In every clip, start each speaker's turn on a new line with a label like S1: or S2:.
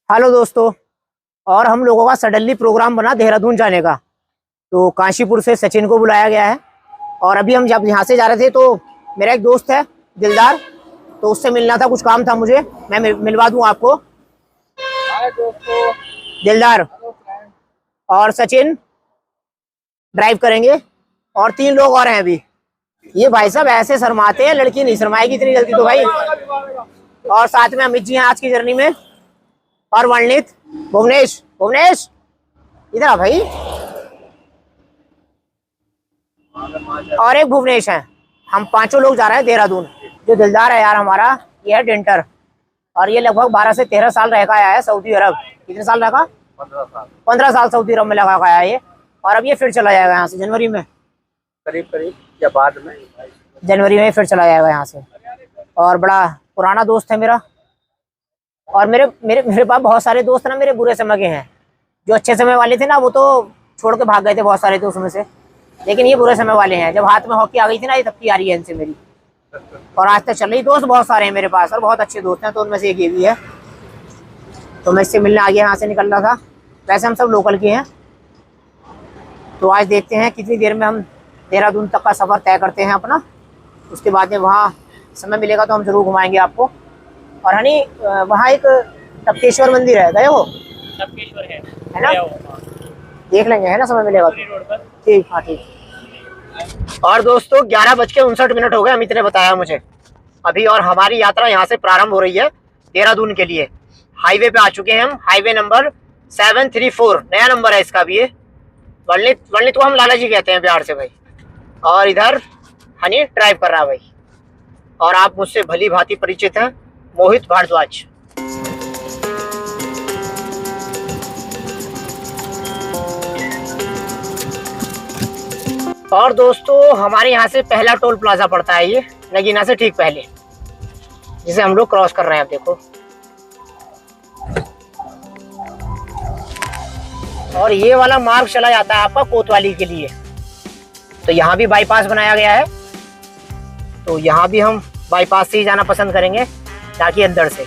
S1: Hello दोस्तों। और हम लोगों का सडनली प्रोग्राम बना देहरादून जाने का, तो काशीपुर से सचिन को बुलाया गया है। और अभी हम जब यहाँ से जा रहे थे तो मेरा एक दोस्त है दिलदार, तो उससे मिलना था, कुछ काम था मुझे, मैं मिलवा दूँ आपको। दिलदार और सचिन ड्राइव करेंगे और 3 लोग और हैं अभी। ये भाई साहब ऐसे शर्माते हैं, लड़की नहीं शर्माएगी इतनी जल्दी तो भाई। और साथ में अमित जी हैं आज की जर्नी में, और वर्णित, भुवनेश इधर आ भाई, और एक भुवनेश है। हम 5 लोग जा रहे हैं देहरादून। जो दिलदार है यार हमारा, ये है डेंटर, और ये लगभग 12 से 13 साल रह का आया है सऊदी अरब। कितने साल रखा? 15 साल सऊदी अरब में लगा आया ये। और अब ये फिर चला जाएगा यहाँ से जनवरी में,
S2: करीब या बाद में
S1: जनवरी में फिर चला जाएगा यहाँ से। और बड़ा पुराना दोस्त है मेरा। और मेरे मेरे मेरे पास बहुत सारे दोस्त ना मेरे बुरे समय के हैं। जो अच्छे समय वाले थे ना वो तो छोड़ के भाग गए थे बहुत सारे, तो उसमें से, लेकिन ये बुरे समय वाले हैं। जब हाथ में हॉकी आ गई थी ना, ये तब की आ रही है इनसे मेरी, और आज तक चल रही। दोस्त बहुत सारे हैं मेरे पास और बहुत अच्छे दोस्त हैं, तो उनमें से एक ये भी है। तो मैं इससे मिलने आगे यहाँ से निकल रहा था। वैसे हम सब लोकल के हैं, तो आज देखते हैं कितनी देर में हम देहरादून तक का सफ़र तय करते हैं अपना। उसके बाद में वहाँ समय मिलेगा तो हम जरूर घुमाएंगे आपको। और हनी वहाँ एक टपकेश्वर मंदिर है, गए हो?
S3: टपकेश्वर है
S1: ना, देख लेंगे, है ना, समय मिलेगा तो। ठीक, हाँ ठीक। और दोस्तों 11:59 हो गए, अमित ने बताया मुझे अभी। और हमारी यात्रा यहाँ से प्रारंभ हो रही है देहरादून के लिए। हाईवे पे आ चुके हैं हम, हाईवे नंबर 734, नया नंबर है इसका भी। ये वर्णित को हम लाला जी कहते हैं बिहार से भाई। और इधर हनी ड्राइव कर रहा है भाई। और आप मुझसे भली भांति परिचित हैं, मोहित भारद्वाज। और दोस्तों हमारे यहाँ से पहला टोल प्लाजा पड़ता है ये नगीना से ठीक पहले, जिसे हम लोग क्रॉस कर रहे हैं। अब देखो, और ये वाला मार्ग चला जाता है आपका कोतवाली के लिए। तो यहाँ भी बाईपास बनाया गया है, तो यहाँ भी हम बाईपास से ही जाना पसंद करेंगे, ताकि अंदर से।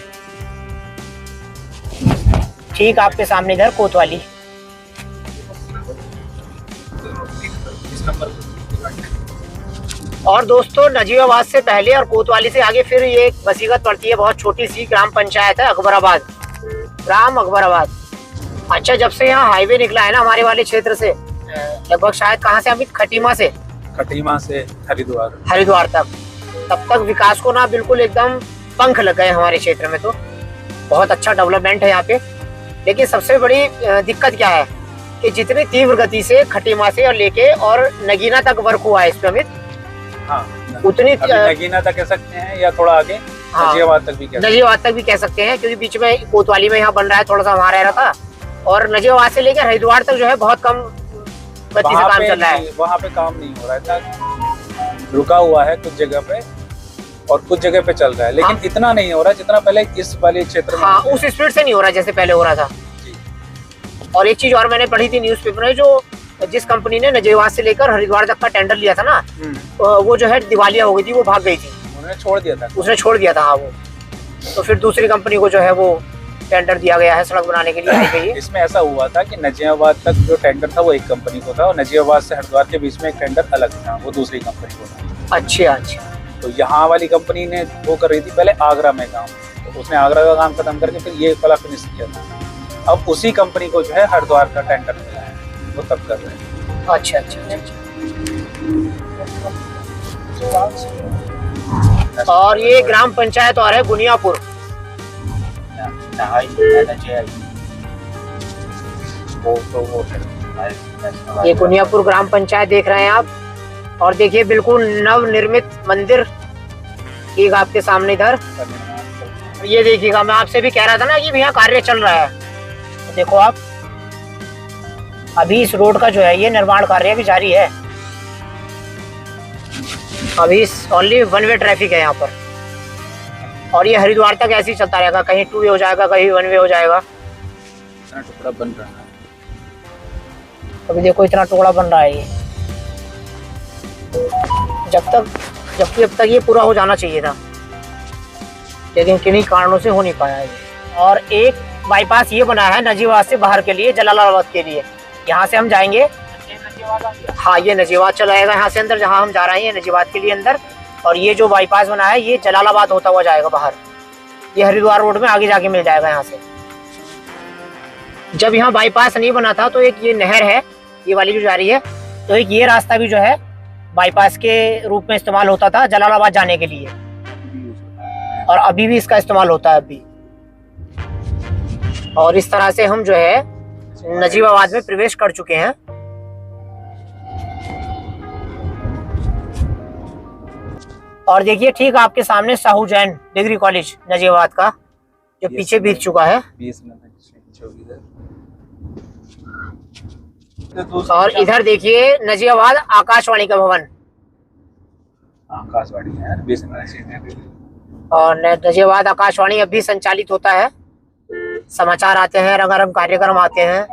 S1: ठीक आपके सामने इधर कोतवाली। और दोस्तों नजीबाबाद से पहले और कोतवाली से आगे फिर ये एक बसीगत पड़ती है, बहुत छोटी सी ग्राम पंचायत है अकबराबाद, ग्राम अकबराबाद। अच्छा, जब से यहाँ हाईवे निकला है ना हमारे वाले क्षेत्र से, लगभग शायद कहाँ से अमित, खटीमा से हरिद्वार तक, तब तक विकास को ना बिल्कुल एकदम पंख लग गए हमारे क्षेत्र में। तो बहुत अच्छा डेवलपमेंट है यहाँ पे। लेकिन सबसे बड़ी दिक्कत क्या है कि जितनी तीव्र गति से खटीमा से और लेके और नगीना तक वर्क हुआ है इस पे अमित,
S2: हाँ,
S1: उतनी
S2: नगीना तक कह सकते हैं या थोड़ा आगे नजीबाबाद
S1: तक भी कह सकते हैं, क्योंकि बीच में कोतवाली में यहाँ बन रहा है, थोड़ा सा वहाँ रह रहा था। और नजीबाबाद से लेकर हरिद्वार तक जो है बहुत कम गति से काम चल रहा है।
S2: वहाँ पे काम नहीं हो रहा है, रुका हुआ है कुछ जगह पे और कुछ जगह पे चल रहा है, लेकिन इतना नहीं हो रहा जितना पहले इस वाले क्षेत्र में।
S1: हाँ, उस स्पीड से नहीं हो रहा जैसे पहले हो रहा था। और एक चीज और मैंने पढ़ी थी न्यूज़पेपर में, जो जिस कंपनी ने नजीबाबाद से लेकर हरिद्वार तक का टेंडर लिया था ना, वो जो है दिवालिया हो गई थी, वो भाग गई थी,
S2: उसने छोड़ दिया था। हाँ, वो
S1: तो फिर दूसरी कंपनी को जो है वो टेंडर दिया गया है सड़क बनाने के लिए।
S2: इसमें ऐसा हुआ था कि नजीबाबाद तक जो टेंडर था वो एक कंपनी को था, और नजीबाबाद से हरिद्वार के बीच में एक टेंडर अलग था, वो दूसरी कंपनी को था।
S1: अच्छा।
S2: तो यहाँ वाली कंपनी ने वो कर रही थी पहले आगरा में काम, तो उसने आगरा का काम खत्म करके फिर ये वाला फिनिश किया था। अब उसी कंपनी को जो है हरिद्वार का टेंडर मिला है, वो तब कर रहे हैं।
S1: अच्छा। और ये ग्राम पंचायत और है गुनियापुर। ये गुनियापुर ग्राम पंचायत देख रहे हैं आप। और देखिए बिल्कुल नव निर्मित मंदिर एक आपके सामने इधर। ये देखिएगा, मैं आपसे भी कह रहा था ना कि भैया कार्य चल रहा है। तो देखो आप, अभी इस रोड का जो है ये निर्माण कार्य भी जारी है। अभी ओनली 1 वे ट्रैफिक है यहाँ पर, और ये हरिद्वार तक ऐसे ही चलता रहेगा, कहीं 2 वे हो जाएगा, कहीं 1 वे हो जाएगा।
S2: इतना टुकड़ा बन रहा है,
S1: अभी देखो इतना टुकड़ा बन रहा है ये। जब तक ये पूरा हो जाना चाहिए था, लेकिन किन्हीं कारणों से हो नहीं पाया है। और एक बाईपास ये बना है नजीबाबाद से बाहर के लिए, जलालाबाद के लिए। यहाँ से हम जाएंगे, हाँ ये नजीबाबाद चला जाएगा यहाँ से अंदर, जहाँ हम जा रहे हैं नजीबाबाद के लिए अंदर। और ये जो बाईपास बना है ये जलालाबाद होता हुआ जाएगा बाहर, ये हरिद्वार रोड में आगे जाके मिल जाएगा यहाँ से। जब यहाँ बाईपास नहीं बना था तो एक ये नहर है, ये वाली जो जा रही है, तो एक ये रास्ता भी जो है बाईपास के रूप में इस्तेमाल होता था जलालाबाद जाने के लिए, और अभी भी इसका इस्तेमाल होता है अभी। और इस तरह से हम जो है नजीबाबाद में प्रवेश कर चुके हैं। और देखिए ठीक आपके सामने साहू जैन डिग्री कॉलेज नजीबाबाद का, जो पीछे बीत चुका है। और इधर देखिए नजीबाबाद आकाशवाणी का भवन,
S2: आकाशवाणी है।
S1: और नजीबाबाद आकाशवाणी अब भी संचालित होता है, समाचार आते हैं, रंगारंग कार्यक्रम आते हैं।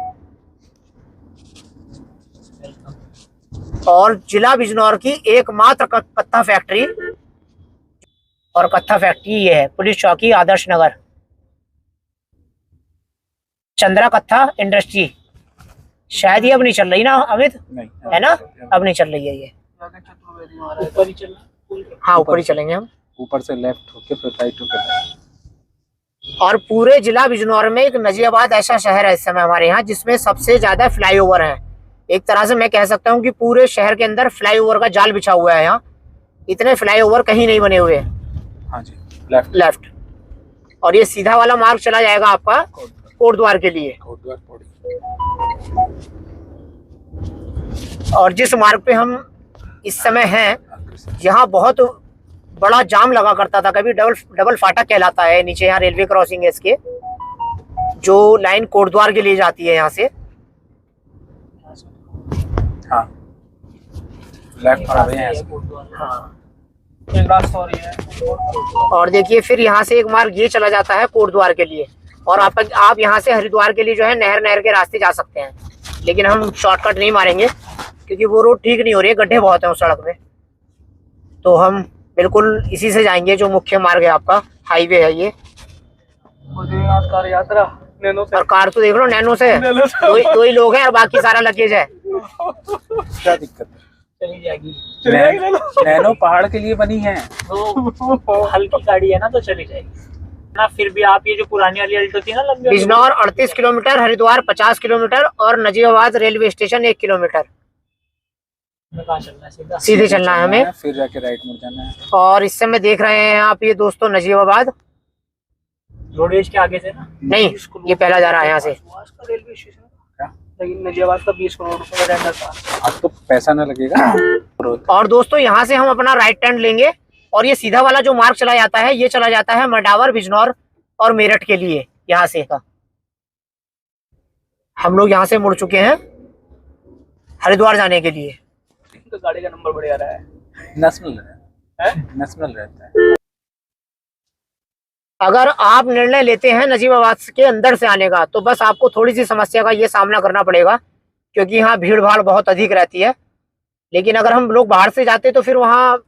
S1: और जिला बिजनौर की एकमात्र कत्था फैक्ट्री, और कत्था फैक्ट्री ये है पुलिस चौकी आदर्श नगर, चंद्रा कत्था इंडस्ट्री। शायद ये अब नहीं चल रही ना अमित,
S2: नहीं
S1: है ना, अब नहीं चल रही है ये।
S3: ऊपर ही चलना,
S1: हाँ ऊपर ही चलेंगे हम,
S2: ऊपर से लेफ्ट होके फिर राइट होके।
S1: और पूरे जिला बिजनौर में एक नजीबाबाद ऐसा शहर है इस समय हमारे यहाँ जिसमें सबसे ज्यादा फ्लाईओवर है। एक तरह से मैं कह सकता हूँ कि पूरे शहर के अंदर फ्लाईओवर का जाल बिछा हुआ है। यहाँ इतने फ्लाईओवर कहीं नहीं बने हुए।
S2: हाँ जी, लेफ्ट
S1: लेफ्ट। और ये सीधा वाला मार्ग चला जाएगा आपका कोटद्वार के लिए। और जिस मार्ग पे हम इस समय हैं, यहाँ बहुत बड़ा जाम लगा करता था, कभी डबल फाटक कहलाता है। नीचे यहाँ रेलवे क्रॉसिंग है इसके, जो लाइन कोटद्वार के लिए जाती है यहाँ से।
S2: हाँ लेफ्ट
S1: हाँ,
S3: एक रास्ता और ये है।
S1: और देखिए फिर यहाँ से एक मार्ग ये चला जाता है कोटद्वार के लिए। और आप यहाँ से हरिद्वार के लिए जो है नहर के रास्ते जा सकते हैं, लेकिन हम शॉर्टकट नहीं मारेंगे क्योंकि वो रोड ठीक नहीं हो रही है, गड्ढे बहुत हैं उस सड़क में। तो हम बिल्कुल इसी से जाएंगे जो मुख्य मार्ग है आपका, हाईवे है ये।
S3: कार यात्रा नैनो से,
S1: और कार तो देख लो नैनो से, दो ही लोग हैं और बाकी सारा लगेज है।
S2: क्या दिक्कत है?
S3: चली जाएगी।
S2: नैनो पहाड़ के लिए बनी है,
S3: तो हल्की गाड़ी है ना तो चली जाएगी ना। फिर भी आप ये जो पुरानी वाली अल्टो थी ना लंबी,
S1: बिजनौर 38 किलोमीटर, हरिद्वार 50 किलोमीटर और नजीबाबाद रेलवे स्टेशन 1 किलोमीटर।
S3: कहाँ चलना है? सीधा
S1: सीधे चलना है हमें,
S2: फिर जाके राइट मुड़ जाना है।
S1: और इस समय देख रहे हैं आप ये दोस्तों नजीबाबाद
S3: रोडवेज के आगे से ना,
S1: नहीं, ये पहला जा रहा है यहाँ से।
S3: रेलवे स्टेशन लेकिन नजीबाबाद का 20 करोड़ रुपए का टेंडर था।
S2: अब तो पैसा ना लगेगा।
S1: और दोस्तों यहाँ से हम अपना राइट टर्न लेंगे और ये सीधा वाला जो मार्ग चला जाता है ये चला जाता है मंडावर, बिजनौर और मेरठ के लिए। यहाँ से का हम लोग यहाँ से मुड़ चुके हैं हरिद्वार जाने के लिए।
S3: तो गाड़ी का नंबर बढ़िया रहा है,
S2: नेशनल है, नेशनल रहता है।
S1: अगर आप निर्णय लेते हैं नजीबाबाद के अंदर से आने का तो बस आपको थोड़ी सी समस्या का ये सामना करना पड़ेगा, क्योंकि यहाँ भीड़ भाड़ बहुत अधिक रहती है। लेकिन अगर हम लोग बाहर से जाते तो फिर वहाँ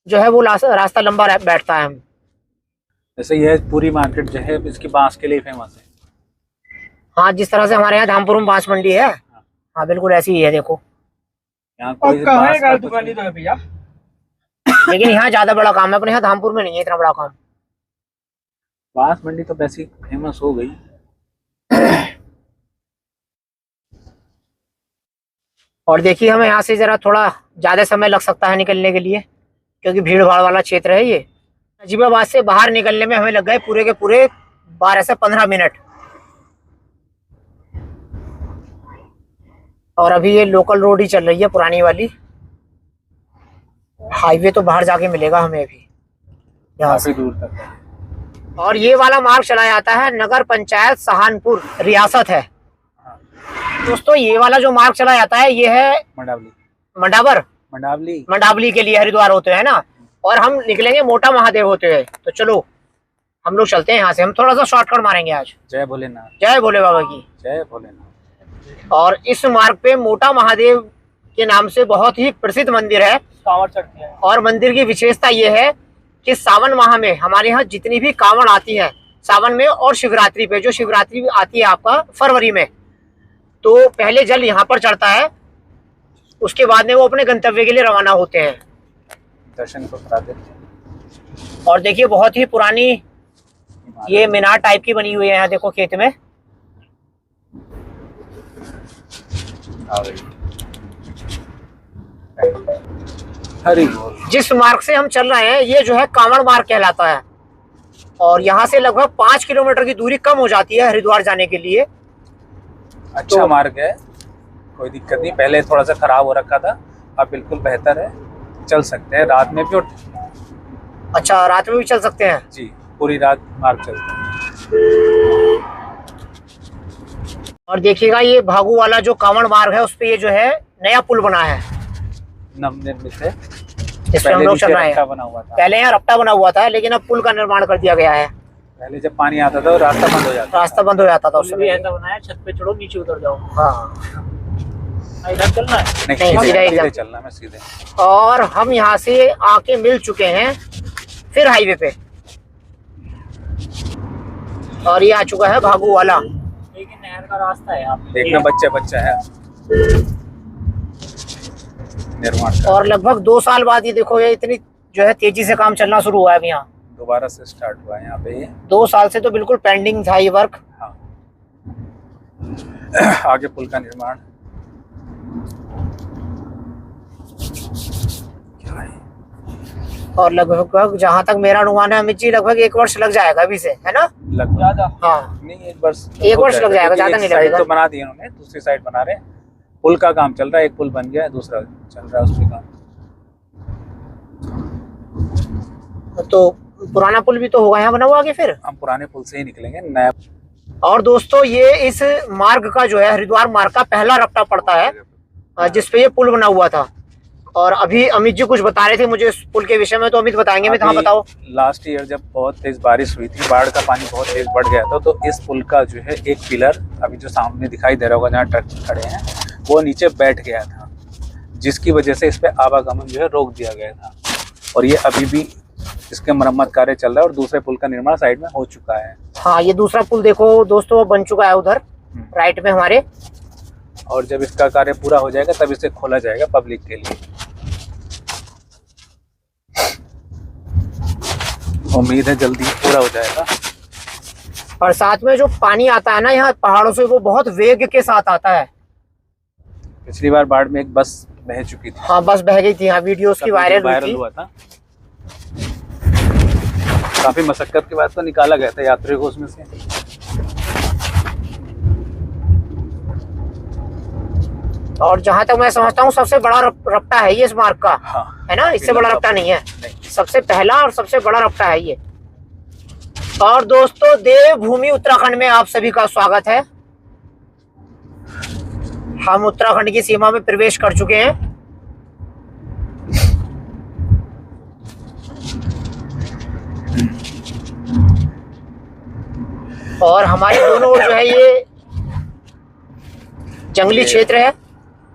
S1: जो है वो रास्ता लंबा बैठता है। हम
S2: जैसे ये पूरी मार्केट जो है इसकी बांस के लिए फेमस है।
S1: हाँ, जिस तरह से हमारे यहाँ धामपुर में बांस मंडी है, हाँ बिल्कुल ऐसी ही है। देखो
S2: यहाँ कोई
S3: दुकानी तो है भैया,
S1: लेकिन यहाँ ज्यादा बड़ा काम है, अपने यहाँ धामपुर में नहीं है इतना बड़ा काम।
S2: बांस मंडी तो वैसे फेमस हो गई।
S1: और देखिए हमें यहाँ से जरा थोड़ा ज्यादा समय लग सकता है निकलने के लिए, क्योंकि भीड़ भाड़ वाला क्षेत्र है ये। नजीबाबाद से बाहर निकलने में हमें लग गए पूरे के पूरे 12 से 15 मिनट। और अभी ये लोकल रोड ही चल रही है पुरानी वाली, हाईवे तो बाहर जाके मिलेगा हमें अभी यहाँ से
S2: दूर तक।
S1: और ये वाला मार्ग चला जाता है नगर पंचायत सहारनपुर, रियासत है। दोस्तों ये वाला जो मार्ग चला जाता है ये है मंडावली के लिए हरिद्वार होते हैं ना, और हम निकलेंगे मोटा महादेव होते हैं। तो चलो हम लोग चलते हैं यहाँ से, हम थोड़ा सा शॉर्टकट मारेंगे आज।
S2: जय भोलेनाथ,
S1: जय भोले बाबा की
S2: जय भोलेनाथ।
S1: और इस मार्ग पे मोटा महादेव के नाम से बहुत ही प्रसिद्ध मंदिर है।
S3: कांवड़ चढ़ती है।
S1: और मंदिर की विशेषता ये है कि सावन माह में हमारे यहाँ जितनी भी कांवड़ आती है सावन में और शिवरात्रि पे, जो शिवरात्रि आती है आपका फरवरी में, तो पहले जल यहाँ पर चढ़ता है, उसके बाद में वो अपने गंतव्य के लिए रवाना होते हैं।
S2: दर्शन को करा देते हैं।
S1: और देखिए बहुत ही पुरानी ये मीनार टाइप की बनी हुई है यहाँ, देखो खेत में।
S2: हरी बोल।
S1: जिस मार्ग से हम चल रहे हैं ये जो है कांवड़ मार्ग कहलाता है, और यहाँ से लगभग 5 किलोमीटर की दूरी कम हो जाती है हरिद्वार जाने के लिए।
S2: अच्छा मार्ग है, कोई दिक्कत नहीं। पहले थोड़ा सा खराब हो रखा था, अब बिल्कुल बेहतर है, चल सकते हैं रात में भी। और
S1: अच्छा, रात में भी चल सकते हैं
S2: जी, पूरी रात मार्ग चलता है।
S1: और देखिएगा ये भागू वाला जो कांवड़ मार्ग है उस पे ये जो है नया पुल बना है,
S2: नवनिर्मित है,
S1: जिस पे हम लोग चल रहे हैं।
S2: बना हुआ था,
S1: पहले यहाँ रपटा बना हुआ था, लेकिन अब पुल का निर्माण कर दिया गया है।
S2: पहले जब पानी आता था रास्ता बंद हो जाता
S1: रास्ता बंद हो जाता था उस
S3: पुल भी
S1: समय।
S3: ऐसा बनाया, छत पे चढ़ो नीचे उतर जाओ।
S1: हाँ,
S3: इधर चलना है।
S2: नहीं,
S1: नहीं,
S2: सीधे
S1: सीधा
S2: सीधे चलना है, सीधे।
S1: और हम यहाँ से आके मिल चुके हैं फिर हाईवे पे, और ये आ चुका है भागू वाला।
S3: लेकिन नहर का रास्ता है, आप
S2: देखना बच्चा है निर्माण का।
S1: और लगभग 2 साल बाद ये देखो ये इतनी जो है तेजी से काम चलना शुरू हुआ है अभी यहाँ।
S2: दोबारा से स्टार्ट हुआ है यहाँ पे ये।
S1: 2 साल से तो बिल्कुल पेंडिंग था ये वर्क।
S2: हाँ। आगे पुल का निर्माण क्या है?
S1: और लगभग जहाँ तक मेरा अनुमान है अमित जी, लगभग 1 वर्ष लग जाएगा अभी से, है ना?
S2: लगभग
S3: ज्यादा
S1: हाँ,
S2: नहीं, 1 वर्ष
S1: लग जाएगा, ज्यादा नहीं लगेगा।
S2: तो बना दिए उन्होंने, दूसरी साइड बना रहे हैं। पुल का काम चल रहा है, एक पुल बन गया है, दूसरा चल रहा है उस पे काम।
S1: तो पुराना पुल भी तो होगा यहाँ बना हुआ आगे फिर।
S2: हम पुराने पुल से ही निकलेंगे, नया।
S1: और दोस्तों ये इस मार्ग का जो है हरिद्वार मार्ग का पहला रपटा पड़ता है, जिसपे ये पुल बना हुआ था। और अभी अमित जी कुछ बता रहे थे मुझे इस पुल के विषय में, तो अमित बताएंगे। अमित हाँ बताओ।
S2: लास्ट ईयर जब बहुत तेज बारिश हुई थी, बाढ़ का पानी बहुत तेज बढ़ गया था, तो इस पुल का जो है एक पिलर अभी जो सामने दिखाई दे रहा होगा जहाँ ट्रक खड़े हैं, वो नीचे बैठ गया था, जिसकी वजह से इस पे आवागमन जो है रोक दिया गया था। और ये अभी भी इसके मरम्मत कार्य चल रहा है, और दूसरे पुल का निर्माण साइड में हो चुका है।
S1: हाँ, ये दूसरा पुल देखो दोस्तों बन चुका है उधर राइट में हमारे।
S2: और जब इसका कार्य पूरा हो जाएगा तब इसे खोला जाएगा पब्लिक के लिए। उम्मीद है जल्दी पूरा हो जाएगा।
S1: और साथ में जो पानी आता है ना यहाँ पहाड़ों से, वो बहुत वेग के साथ आता है।
S2: पिछली बार बाढ़ में एक बस बह चुकी थी।
S1: हाँ, बस बह गई थी, हाँ वीडियोस की वायरल
S2: हुआ था। काफी मशक्कत के बाद तो निकाला गया था यात्रियों को उसमें से।
S1: और जहां तक मैं समझता हूँ सबसे बड़ा रपटा है ये इस मार्ग का।
S2: हाँ,
S1: है ना? इससे बड़ा रपटा नहीं है,
S2: नहीं।
S1: सबसे पहला और सबसे बड़ा रपटा है ये। और दोस्तों देवभूमि उत्तराखंड में आप सभी का स्वागत है। हम उत्तराखंड की सीमा में प्रवेश कर चुके हैं। और हमारे दोनों ओर जो है ये जंगली क्षेत्र है।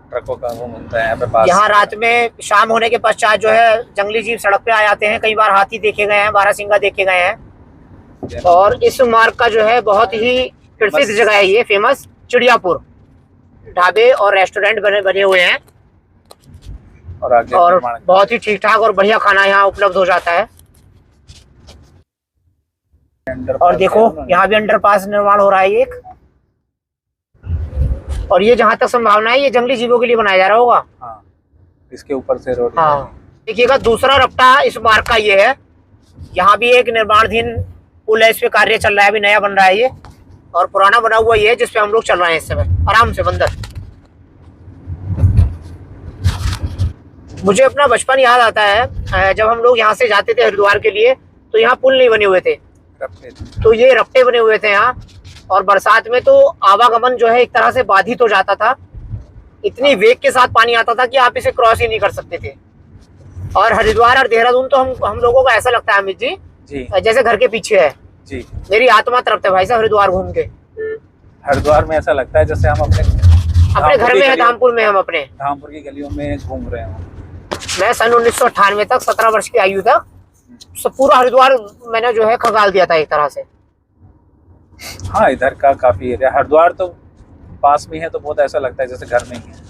S2: ट्रकों का वो मिलता है यहाँ पे पास।
S1: यहाँ रात में शाम होने के पश्चात जो है जंगली जीव सड़क पे आ जाते हैं। कई बार हाथी देखे गए हैं, बारहसिंगा देखे गए हैं। और इस मार्ग का जो है बहुत ही प्रसिद्ध जगह है ये, फेमस चिड़ियापुर। ढाबे और रेस्टोरेंट बने हुए हैं, और बहुत ही ठीक ठाक और बढ़िया खाना यहाँ उपलब्ध हो जाता है। और देखो यहाँ भी अंडरपास निर्माण हो रहा है एक। और ये जहाँ तक संभावना है ये जंगली जीवों के लिए बनाया जा रहा होगा।
S2: हाँ, इसके ऊपर से रोड।
S1: हाँ, देखिएगा दूसरा रपटा इस मार्ग का ये है। यहाँ भी एक निर्माणाधीन पुल है, इस पे कार्य चल रहा है, अभी नया बन रहा है ये। और पुराना बना हुआ ये है जिसपे हम लोग चल रहे हैं इस समय आराम से बंदर। मुझे अपना बचपन याद आता है, जब हम लोग यहाँ से जाते थे हरिद्वार के लिए, तो यहाँ पुल नहीं बने हुए थे, तो ये रपटे बने हुए थे यहाँ। और बरसात में तो आवागमन जो है एक तरह से बाधित हो जाता था। इतनी वेग के साथ पानी आता था कि आप इसे क्रॉस ही नहीं कर सकते थे। और हरिद्वार और देहरादून तो हम लोगों को ऐसा लगता है अमित जी जैसे घर के पीछे है
S2: जी।
S1: मेरी आत्मा तड़पते भाई साहब हरिद्वार घूम के।
S2: हरिद्वार में ऐसा लगता है जैसे हम अपने
S1: घर में है, धामपुर में हम अपने
S2: धामपुर की गलियों में घूम रहे हो।
S1: मैं सन 1998 तक 17 वर्ष की आयु तक पूरा हरिद्वार मैंने जो है खंगाल दिया था एक तरह से।
S2: हाँ, इधर का काफी एरिया, हरिद्वार तो पास में है तो बहुत ऐसा लगता है जैसे घर में ही है।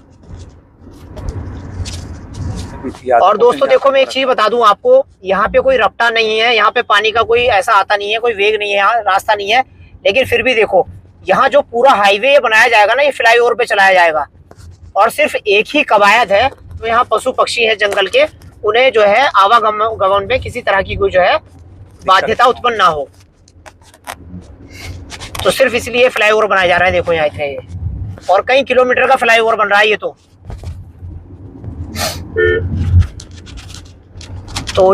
S1: और दोस्तों देखो, मैं एक चीज बता दूं आपको, यहाँ पे कोई रपटा नहीं है, यहाँ पे पानी का कोई ऐसा आता नहीं है, कोई वेग नहीं है, यहाँ रास्ता नहीं है। लेकिन फिर भी देखो, यहाँ जो पूरा हाईवे बनाया जाएगा ना, ये फ्लाईओवर पे चलाया जाएगा। और सिर्फ एक ही कवायद है, तो यहाँ पशु पक्षी है जंगल के, उन्हें जो है आवागमन में किसी तरह की कोई जो है बाध्यता उत्पन्न ना हो। तो सिर्फ इसलिए फ्लाईओवर बनाया जा रहा है। देखो यहाँ इतने ये, और कई किलोमीटर का फ्लाईओवर बन रहा है ये तो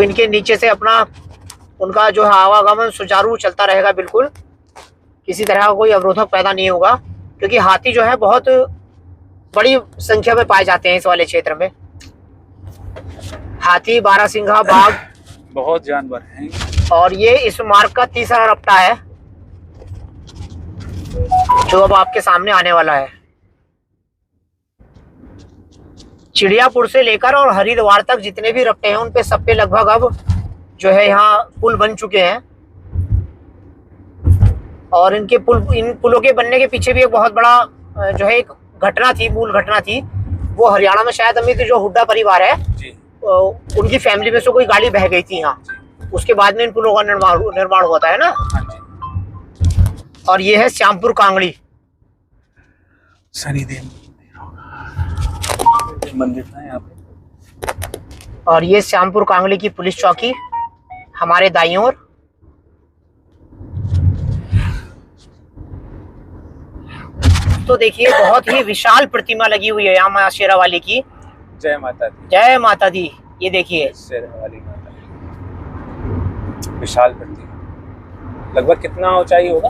S1: इनके नीचे से अपना उनका जो है आवागमन सुचारू चलता रहेगा, बिल्कुल किसी तरह का कोई अवरोधक पैदा नहीं होगा, क्योंकि हाथी जो है बहुत बड़ी संख्या में पाए जाते हैं इस वाले क्षेत्र में। हाथी, बारहसिंघा, बाघ,
S2: बहुत जानवर हैं।
S1: और ये इस मार्ग का तीसरा रपटा है जो अब आपके सामने आने वाला है। चिड़ियापुर से लेकर और हरिद्वार तक जितने भी रपटे हैं उन पे सब पे लगभग अब जो है यहाँ पुल बन चुके हैं। और इन पुलों के बनने के पीछे भी एक बहुत बड़ा जो है एक घटना थी, मूल घटना थी। वो हरियाणा में शायद अमित जो हुड्डा परिवार है
S2: जी,
S1: उनकी फैमिली में से कोई गाड़ी बह गई थी यहाँ, उसके बाद में इन पुलों का निर्माण हुआ था, है ना।
S2: हाँ जी।
S1: और ये है श्यामपुर कांगड़ी
S2: शनिदेव मंदिर है यहाँ पे।
S1: और ये श्यामपुर कांगड़ी की पुलिस चौकी हमारे दाईं ओर। तो देखिए, बहुत ही विशाल प्रतिमा लगी हुई है यहाँ माँ शेरावाली की।
S2: जय माता दी।
S1: जय माता दी। ये देखिए,
S2: शेरावाली माता, विशाल प्रतिमा। लगभग कितना ऊंचाई होगा?